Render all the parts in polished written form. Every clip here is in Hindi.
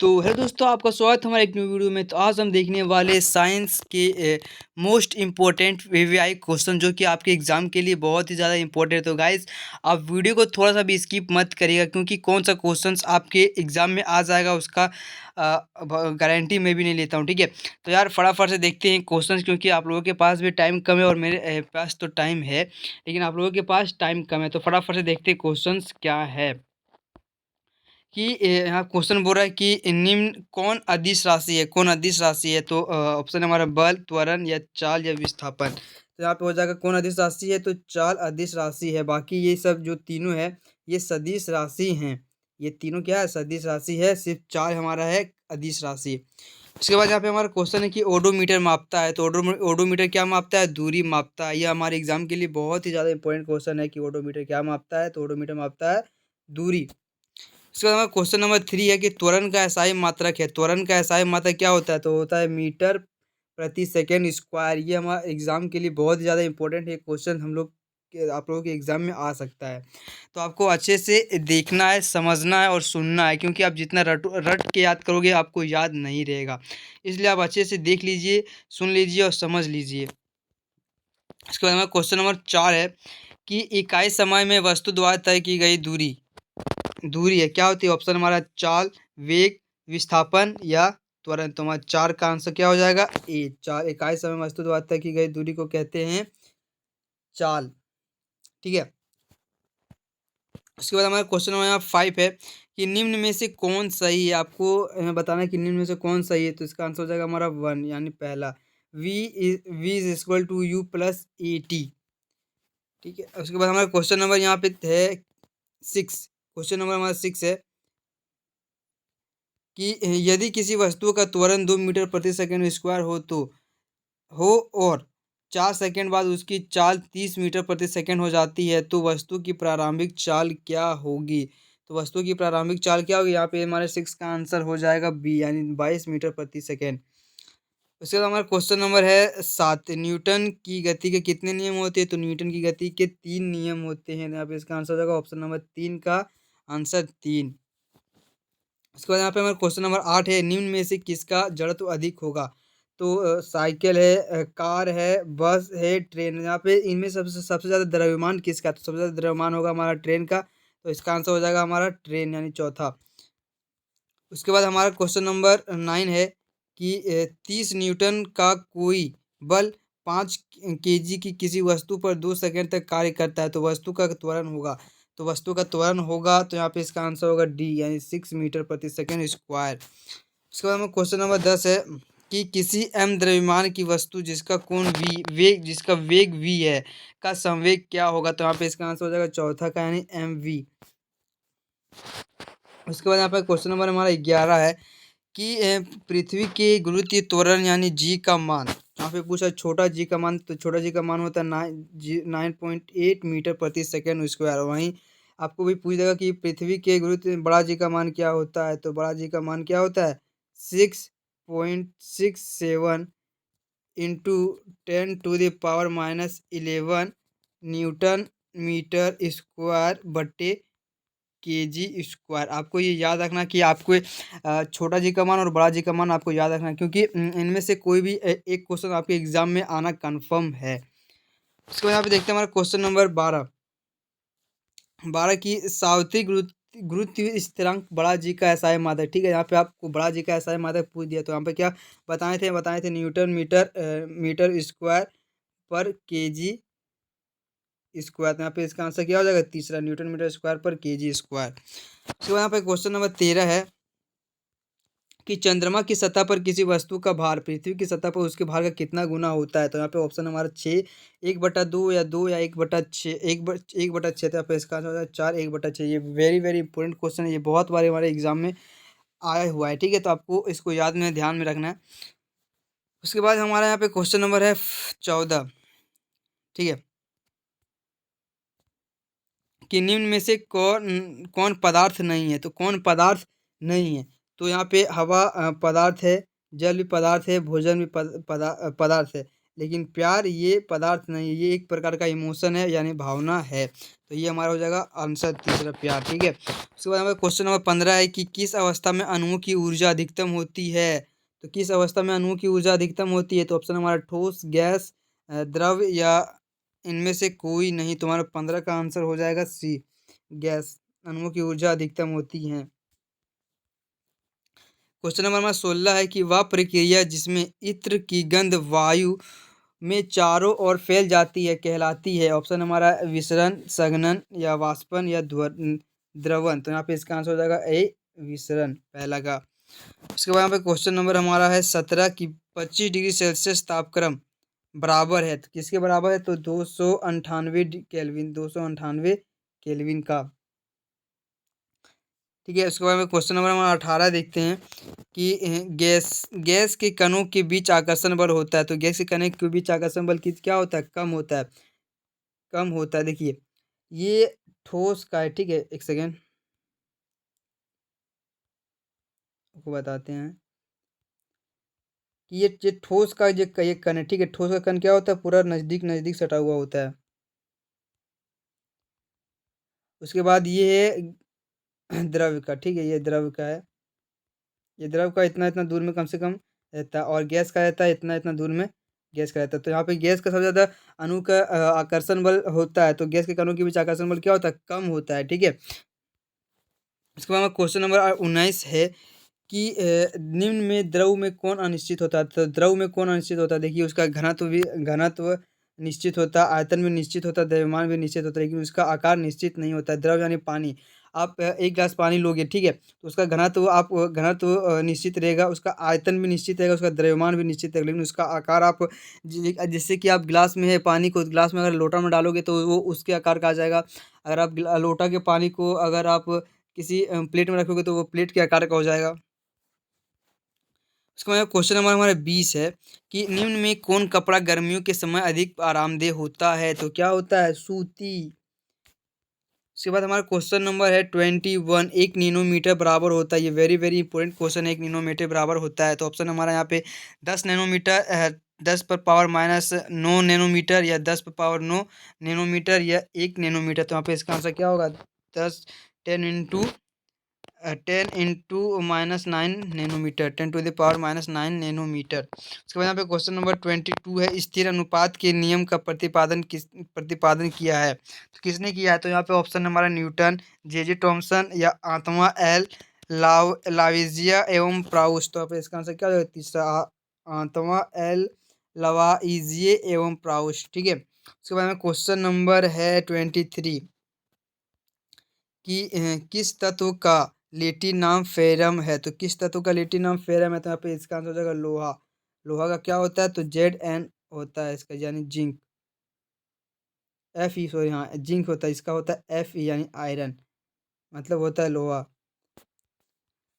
तो हेलो दोस्तों, आपका स्वागत है हमारे एक न्यू वीडियो में। तो आज हम देखने वाले साइंस के मोस्ट इम्पोर्टेंट वीवीआई क्वेश्चन जो कि आपके एग्जाम के लिए बहुत ही ज़्यादा इंपॉर्टेंट है। तो गाइस, आप वीडियो को थोड़ा सा भी स्किप मत करिएगा, क्योंकि कौन सा क्वेश्चंस आपके एग्जाम में आ जाएगा उसका गारंटी मैं भी नहीं लेता हूँ। ठीक है, तो यार फटाफट से देखते हैं क्वेश्चंस, क्योंकि आप लोगों के पास भी टाइम कम है और मेरे पास तो टाइम है, लेकिन आप लोगों के पास टाइम कम है। तो फटाफट से देखते हैं क्वेश्चंस क्या है। कि यहाँ क्वेश्चन बोल रहा है कि निम्न कौन अदिश राशि है, कौन अदिश राशि है। तो ऑप्शन हमारा बल, त्वरण या चाल या विस्थापन। तो यहाँ पे हो जाएगा कौन अदिश राशि है, तो चाल अदिश राशि है। बाकी ये सब जो तीनों है ये सदिश राशि हैं। ये तीनों क्या है, सदिश राशि है। सिर्फ चाल हमारा है अदिश राशि। उसके बाद यहाँ पे हमारा क्वेश्चन है कि ओडोमीटर मापता है। तो ओडोमीटर क्या मापता है, दूरी मापता है। यह हमारे एग्जाम के लिए बहुत ही ज़्यादा इंपॉर्टेंट क्वेश्चन है कि ओडोमीटर क्या मापता है। तो ओडोमीटर मापता है दूरी। इसके बाद हमारा क्वेश्चन नंबर 3 है कि त्वरण का एसआई मात्रक है। त्वरण का एसआई मात्रक क्या होता है, तो होता है मीटर प्रति सेकेंड स्क्वायर। ये हमारा एग्जाम के लिए बहुत ही ज़्यादा इंपॉर्टेंट है क्वेश्चन, आप लोगों के एग्जाम में आ सकता है। तो आपको अच्छे से देखना है, समझना है और सुनना है, क्योंकि आप जितना रट के याद करोगे आपको याद नहीं रहेगा। इसलिए आप अच्छे से देख लीजिए, सुन लीजिए और समझ लीजिए। इसके बाद हमारा क्वेश्चन नंबर 4 है कि इकाई समय में वस्तु द्वारा तय की गई दूरी है, क्या होती है। ऑप्शन हमारा चाल, वेग, विस्थापन या त्वरण। तो हमारा 4 का आंसर क्या हो जाएगा, ए। 4 इकाई समय वस्तु द्वारा तय की गई दूरी को कहते हैं चाल। ठीक है, उसके बाद हमारा क्वेश्चन नंबर 5 है कि निम्न में से कौन सही है। आपको बताना है कि निम्न में से कौन सही है। तो इसका आंसर हो जाएगा हमारा 1, यानी पहला। V is equal to U plus A T. ठीक है, उसके बाद हमारा क्वेश्चन नंबर यहाँ पे है 6। क्वेश्चन नंबर हमारा 6 है कि यदि किसी वस्तु का त्वरण 2 मीटर प्रति सेकंड स्क्वायर हो और 4 सेकंड बाद उसकी चाल 30 मीटर प्रति सेकंड हो जाती है, तो वस्तु की प्रारंभिक चाल क्या होगी। तो वस्तु की प्रारंभिक चाल क्या होगी, यहाँ पे हमारे 6 का आंसर हो जाएगा बी, यानी 22 मीटर प्रति सेकंड। उसके बाद हमारा क्वेश्चन नंबर है 7। न्यूटन की गति के कितने नियम होते हैं। तो न्यूटन की गति के 3 नियम होते हैं। यहाँ पे इसका आंसर हो जाएगा ऑप्शन नंबर 3 का आंसर 3। उसके बाद यहाँ पे हमारा क्वेश्चन नंबर 8 है, निम्न में से किसका जड़त्व अधिक होगा। तो साइकिल है, कार है, बस है, ट्रेन। यहाँ पे इनमें सबसे सबसे ज़्यादा द्रव्यमान किसका है? तो सबसे ज़्यादा द्रव्यमान होगा हमारा ट्रेन का। तो इसका आंसर हो जाएगा हमारा ट्रेन, यानी चौथा। उसके बाद हमारा क्वेश्चन नंबर 9 है कि 30 न्यूटन का कोई बल 5 kg की किसी वस्तु पर 2 सेकंड तक कार्य करता है, तो वस्तु का त्वरण होगा। तो वस्तु का त्वरण होगा, तो यहाँ पे इसका आंसर होगा डी, यानी 6 मीटर प्रति सेकंड स्क्वायर। उसके बाद हमारा क्वेश्चन नंबर 10 है कि किसी m द्रव्यमान की वस्तु जिसका कोण जिसका वेग v है का संवेग क्या होगा। तो यहाँ पे इसका आंसर हो जाएगा चौथा का, यानी mv। उसके बाद यहाँ पे क्वेश्चन नंबर हमारा 11 है कि पृथ्वी के गुरुत्वीय त्वरण यानी जी का मान। यहाँ पे पूछा छोटा जी का मान। तो छोटा जी का मान होता है 9.8 मीटर प्रति सेकंड स्क्वायर। वहीं आपको भी पूछ देगा कि पृथ्वी के गुरुत्व बड़ा जी का मान क्या होता है। तो बड़ा जी का मान क्या होता है, 6.67 इंटू 10⁻⁻11 न्यूटन मीटर स्क्वायर बटे केजी स्क्वायर। आपको ये याद रखना कि आपको छोटा जी का मान और बड़ा जी का मान आपको याद रखना है, क्योंकि इनमें से कोई भी एक क्वेश्चन आपके एग्जाम में आना कंफर्म है। उसके बाद यहाँ पे देखते हैं हमारा क्वेश्चन नंबर 12 की सावित्री गुरुत्व स्थिरांक बड़ा जी का एसआई मात्रक। ठीक है, यहाँ पे आपको बड़ा जी का एसआई मात्रक पूछ दिया, तो यहाँ पे क्या बताए थे न्यूटन मीटर स्क्वायर पर केजी स्क्वायर। तो यहाँ पे इसका आंसर क्या हो जाएगा, तीसरा, न्यूटन मीटर स्क्वायर पर केजी स्क्वायर। उसके बाद यहाँ पे क्वेश्चन नंबर 13 है कि चंद्रमा की सतह पर किसी वस्तु का भार पृथ्वी की सतह पर उसके भार का कितना गुना होता है। तो यहाँ पे ऑप्शन हमारा 6, 1/2 या 2 या 1/6, 1/6। तो यहाँ पे इसका आंसर हो जाएगा 4, 1/6। ये वेरी वेरी इंपॉर्टेंट क्वेश्चन है, ये बहुत बार हमारे एग्जाम में आया हुआ है। ठीक है, तो आपको इसको याद में ध्यान में रखना है। उसके बाद हमारा यहाँ पे क्वेश्चन नंबर है 14। ठीक है, कि निम्न में से कौन कौन पदार्थ नहीं है। तो कौन पदार्थ नहीं है, तो यहाँ पे हवा पदार्थ है, जल भी पदार्थ है, भोजन भी पदार्थ है। लेकिन प्यार ये पदार्थ नहीं है, ये एक प्रकार का इमोशन है यानी भावना है। तो ये हमारा हो जाएगा आंसर तीसरा, प्यार। ठीक है, उसके बाद हमारा क्वेश्चन नंबर 15 है कि किस अवस्था में अणुओं की ऊर्जा अधिकतम होती है। तो किस अवस्था में अणुओं की ऊर्जा अधिकतम होती है, तो ऑप्शन हमारा ठोस, गैस, द्रव या इनमें से कोई नहीं। तुम्हारा 15 का आंसर हो जाएगा सी, गैस। अणुओं की ऊर्जा अधिकतम होती है। क्वेश्चन नंबर हमारा 16 है कि वह प्रक्रिया जिसमें इत्र की गंध वायु में चारों ओर फैल जाती है कहलाती है। ऑप्शन हमारा विसरण, संघनन या वाष्पन या द्रवण। तो यहाँ पे इसका आंसर हो जाएगा ए, विसरण, पहला का। उसके बाद यहाँ पे क्वेश्चन नंबर हमारा है 17 की 25 डिग्री सेल्सियस तापक्रम बराबर है, तो किसके बराबर है, तो 298 केल्विन, 298 केल्विन का। ठीक है, उसके बाद में क्वेश्चन नंबर हमारा 18 देखते हैं कि गैस गैस के कणों के बीच आकर्षण बल होता है। तो गैस के कणों के बीच आकर्षण बल क्या होता है, कम होता है, कम होता है। देखिए ये ठोस का है, ठीक है, एक सेकेंड आपको बताते हैं कि ये ठोस का ये कण है, ठीक है। ठोस का कण क्या होता है, पूरा नज़दीक नज़दीक सटा हुआ होता है। उसके बाद ये है द्रव का, ठीक है, ये द्रव का है। ये द्रव का इतना इतना दूर में कम से कम रहता है, और गैस का रहता है इतना इतना दूर में, गैस का रहता है। तो यहाँ पे गैस का सबसे ज़्यादा अणु का आकर्षण बल होता है, तो गैस के कणों के बीच आकर्षण बल क्या होता है, कम होता है। ठीक है, उसके बाद क्वेश्चन नंबर 19 है कि निम्न में द्रव में कौन अनिश्चित होता है। तो द्रव में कौन अनिश्चित होता है, देखिए उसका घनत्व निश्चित होता है, आयतन भी निश्चित होता है, द्रव्यमान भी निश्चित होता है, लेकिन उसका आकार निश्चित नहीं होता है। द्रव यानी पानी, आप एक गिलास पानी लोगे, ठीक है, तो उसका घनत्व निश्चित रहेगा, उसका आयतन भी निश्चित रहेगा, उसका द्रव्यमान भी निश्चित रहेगा, लेकिन उसका आकार आप जैसे कि आप गिलास में है पानी को, गिलास में अगर लोटा में डालोगे तो वो उसके आकार का आ जाएगा। अगर आप लोटा के पानी को अगर आप किसी प्लेट में रखोगे तो वो प्लेट के आकार का हो जाएगा। उसके बाद क्वेश्चन नंबर हमारा 20 है कि निम्न में कौन कपड़ा गर्मियों के समय अधिक आरामदेह होता है। तो क्या होता है, सूती। उसके बाद हमारा क्वेश्चन नंबर है 21, 1 नैनोमीटर बराबर होता है। ये वेरी वेरी इंपॉर्टेंट क्वेश्चन है, 1 नैनोमीटर बराबर होता है। तो ऑप्शन हमारा यहाँ पे 10 नैनोमीटर, 10 पर पावर -9 नैनोमीटर, या 10 पर पावर 9 नैनोमीटर, या 1 नैनोमीटर। तो यहाँ पे इसका आंसर क्या होगा, 10 10 into -9 nanometre, 10 to the power -9 nanometre. उसके बाद यहाँ पे क्वेश्चन नंबर 22 है, स्थिर अनुपात के नियम का प्रतिपादन किया है। तो किसने किया है, तो यहाँ पे ऑप्शन हमारा न्यूटन, जे टॉमसन, या आत्मा एल लावेजिया एवं प्राउस। तो यहाँ पे इसका आंसर क्या होगा, तीसरा, आत्मा एल लवाइजिए एवं प्राउस। ठीक है, उसके बाद में क्वेश्चन नंबर है 23 कि किस तत्व का लेटिन नाम फेरम है। तो किस तत्व का लेटिन नाम फेरम है, तो यहाँ पे इसका आंसर हो जाएगा लोहा। लोहा का क्या होता है, तो Zn होता है इसका, यानी जिंक, Fe, सॉरी, हाँ जिंक होता है, इसका होता है Fe यानी आयरन, मतलब होता है लोहा।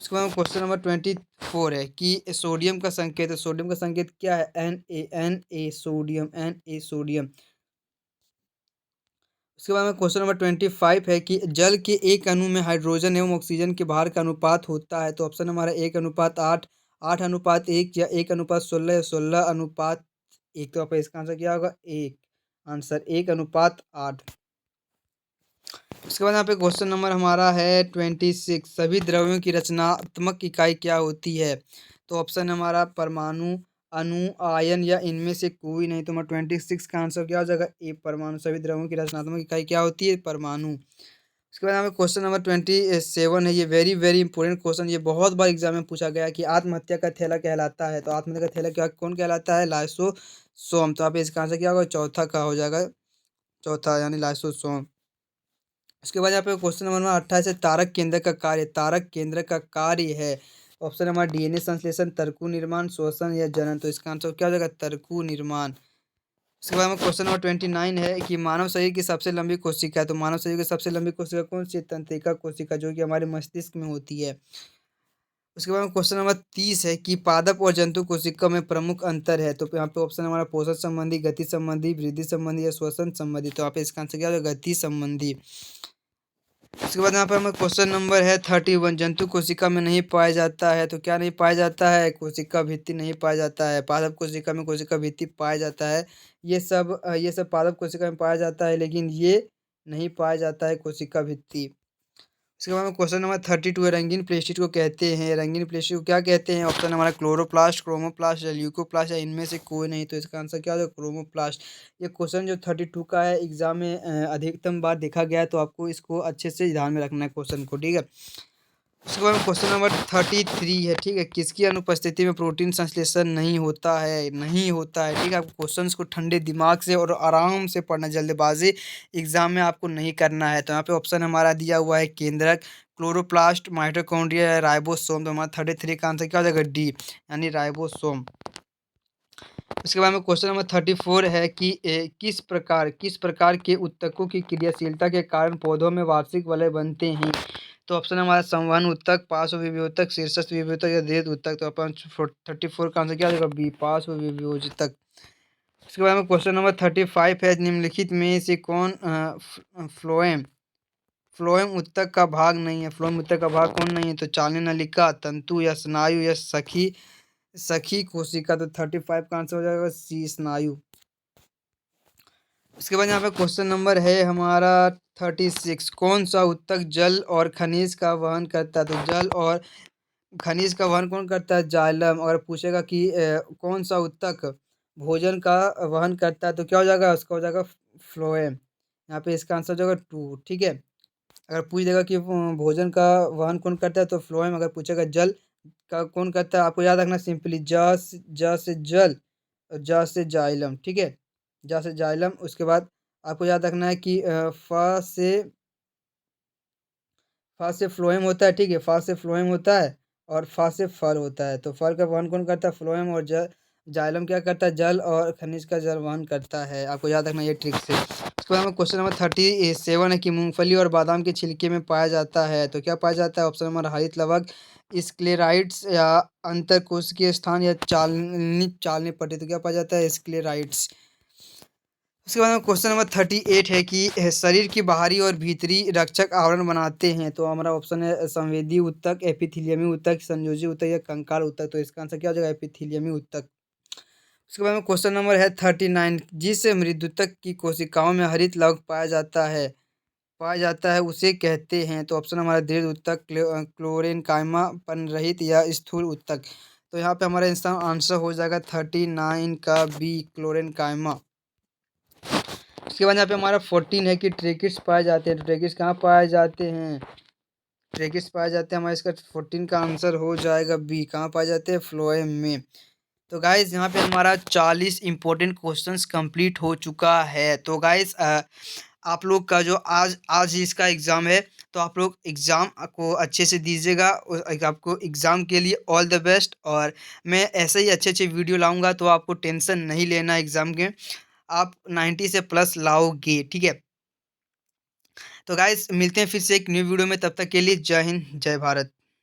उसके बाद क्वेश्चन नंबर 24 है कि सोडियम का संकेत है। सोडियम का संकेत क्या है, Na, सोडियम, Na सोडियम। उसके बाद में क्वेश्चन नंबर 25 है कि जल के एक अणु में हाइड्रोजन एवं ऑक्सीजन के भार का अनुपात होता है। तो ऑप्शन हमारा 1:8, 8:1, या 1:16, या 16:1। तो आप इसका आंसर क्या होगा, एक, आंसर 1:8। उसके बाद यहाँ पे क्वेश्चन नंबर हमारा है 26, सभी द्रव्यों की रचनात्मक इकाई क्या होती है। तो ऑप्शन हमारा परमाणु, अणु, आयन, या इनमें से कोई नहीं। तो हमारा 26 का आंसर क्या हो जाएगा, ए, परमाणु। सभी द्रव्यों की रचनात्मक इकाई क्या होती है, परमाणु। उसके बाद हमें क्वेश्चन नंबर 27 है, ये वेरी वेरी इंपॉर्टेंट क्वेश्चन, ये बहुत बार एग्जाम में पूछा गया कि आत्महत्या का थैला कहलाता है। तो आत्महत्या का थैला क्या कौन कहलाता है, लाइसोसोम। तो आप इसका आंसर क्या होगा, चौथा का हो जाएगा, चौथा यानी लाइसोसोम। उसके बाद यहाँ पे क्वेश्चन नंबर 28 है, तारक केंद्र का कार्य। तारक केंद्र का कार्य है, ऑप्शन हमारा डीएनए संश्लेषण, तर्कु निर्माण, श्वसन, या जनन। तो इसका आंसर क्या हो जाएगा, तर्कु निर्माण। उसके बाद में क्वेश्चन नंबर 29 है कि मानव शरीर की सबसे लंबी कोशिका है। तो मानव शरीर की सबसे लंबी कोशिका कौन सी है, तंत्रिका कोशिका, जो कि हमारे मस्तिष्क में होती है। उसके बाद में क्वेश्चन नंबर 30 है कि पादप और जंतु कोशिका में प्रमुख अंतर है। तो यहाँ पे ऑप्शन हमारा पोषण संबंधी, गति संबंधी, वृद्धि संबंधी, या श्वसन संबंधी। तो आप इसका आंसर क्या होगा, गति संबंधी। उसके बाद यहाँ पर हमें क्वेश्चन नंबर है 31, जंतु कोशिका में नहीं पाया जाता है, तो क्या नहीं पाया जाता है? कोशिका भित्ति नहीं पाया जाता है। पादप कोशिका में कोशिका भित्ति पाया जाता है। ये सब पादप कोशिका में पाया जाता है, लेकिन ये नहीं पाया जाता है कोशिका भित्ति। उसके बाद में क्वेश्चन नंबर 32 है, रंगीन प्लेस्टिड को कहते हैं, रंगीन प्लेस्टिड को क्या कहते हैं? ऑप्शन हमारा क्लोरोप्लास्ट, क्रोमोप्लास्ट या ल्यूकोप्लास्ट या इनमें से कोई नहीं, तो इसका आंसर क्या होगा? क्रोमोप्लास्ट। ये क्वेश्चन जो 32 का है एग्जाम में अधिकतम बार देखा गया है, तो आपको इसको अच्छे से ध्यान में रखना है क्वेश्चन को, ठीक है। उसके बाद में क्वेश्चन नंबर 33 है, ठीक है, किसकी अनुपस्थिति में प्रोटीन संश्लेषण नहीं होता है? नहीं होता है, ठीक है। आपको क्वेश्चंस को ठंडे दिमाग से और आराम से पढ़ना, जल्दबाजी एग्जाम में आपको नहीं करना है। तो यहाँ पे ऑप्शन हमारा दिया हुआ है केंद्रक, क्लोरोप्लास्ट, माइटोकॉन्ड्रिया या राइबोसोम। तो हमारा 33 का आंसर क्या हो जाएगा? डी, यानी राइबोसोम। उसके बाद में क्वेश्चन नंबर 34 है कि किस प्रकार के ऊतकों की क्रियाशीलता के कारण पौधों में वार्षिक वलय बनते हैं? तो ऑप्शन हमारा संवहन ऊतक, पार्श्व विभेदक, शीर्षस्थ विभेदक या दीर्घ ऊतक। तो अपन 34 का आंसर क्या आ जाएगा? बी, पार्श्व विभेदक। उसके बाद में क्वेश्चन नंबर 35 है, निम्नलिखित में से कौन फ्लोएम फ्लोएम ऊतक का भाग नहीं है? फ्लोएम ऊतक का भाग कौन नहीं है? तो चालनी नलिका, तंतु या स्नायु या सखी सखी कोशिका। तो 35 का आंसर हो जाएगा सी, स्नायु। उसके बाद यहाँ पे क्वेश्चन नंबर है हमारा 36, कौन सा ऊतक जल और खनिज का वहन करता है? तो जल और खनिज का वहन कौन करता है? जाइलम। अगर पूछेगा कि कौन सा ऊतक भोजन का वहन करता है, तो क्या हो जाएगा? उसका हो जाएगा फ्लोएम। यहाँ पे इसका आंसर हो जाएगा 2, ठीक है। अगर पूछ देगा कि भोजन का वहन कौन करता है, तो फ्लोएम। अगर पूछेगा जल का कौन करता है, आपको याद रखना सिंपली ज से जल और ज से जाइलम, ठीक है। ज से जाइलम। उसके बाद आपको याद रखना है कि फा से फ्लोएम होता है, ठीक है। फा से फ्लोएम होता है और फा से फल होता है। तो फल का वहन कौन करता है? फ्लोएम। और जाइलम क्या करता है? जल और खनिज का जल वहन करता है। आपको याद रखना ये ट्रिक से। उसके बाद में क्वेश्चन नंबर 37 है कि मूंगफली और बादाम के छिलके में पाया जाता है, तो क्या पाया जाता है? ऑप्शन नंबर हरित लवक, स्क्लेराइड्स या अंतर कोशिकीय स्थान या चालनी पट्टी। तो क्या पाया जाता है? स्क्लेराइड्स। उसके बाद में क्वेश्चन नंबर 38 है कि शरीर की बाहरी और भीतरी रक्षक आवरण बनाते हैं, तो हमारा ऑप्शन है संवेदी ऊतक, एपिथेलियमी ऊतक, संयोजी ऊतक या कंकाल ऊतक। तो इसका आंसर क्या हो जाएगा? एपिथेलियमी ऊतक। उसके बाद में क्वेश्चन नंबर है 39, जिस मृदुतक की कोशिकाओं में हरित लवक पाया जाता है उसे कहते हैं, तो ऑप्शन हमारा दृढ़ ऊतक, क्लोरेनकाइमा, पनरहित या स्थूल ऊतक। तो यहाँ पे हमारा इसका आंसर हो जाएगा 39 का बी, क्लोरेनकाइमा। उसके बाद यहाँ पे हमारा 14 है कि ट्रेकिट्स पाए जाते हैं, तो ट्रेकिट्स कहाँ पाए जाते हैं? ट्रेकिट्स पाए जाते हैं, हमारा इसका 14 का आंसर हो जाएगा बी, कहाँ पाए जाते हैं? फ्लोएम में। तो गाइज यहाँ पे हमारा 40 इंपॉर्टेंट क्वेश्चंस कंप्लीट हो चुका है। तो गाइज आप लोग का जो आज आज ही इसका एग्ज़ाम है, तो आप लोग एग्ज़ाम को अच्छे से दीजिएगा और आपको एग्ज़ाम के लिए ऑल द बेस्ट। और मैं ऐसे ही अच्छे अच्छे वीडियो लाऊंगा, तो आपको टेंशन नहीं लेना एग्ज़ाम के, आप 90 से प्लस लाओगे, ठीक है। तो गाइस मिलते हैं फिर से एक न्यू वीडियो में, तब तक के लिए जय हिंद, जय भारत।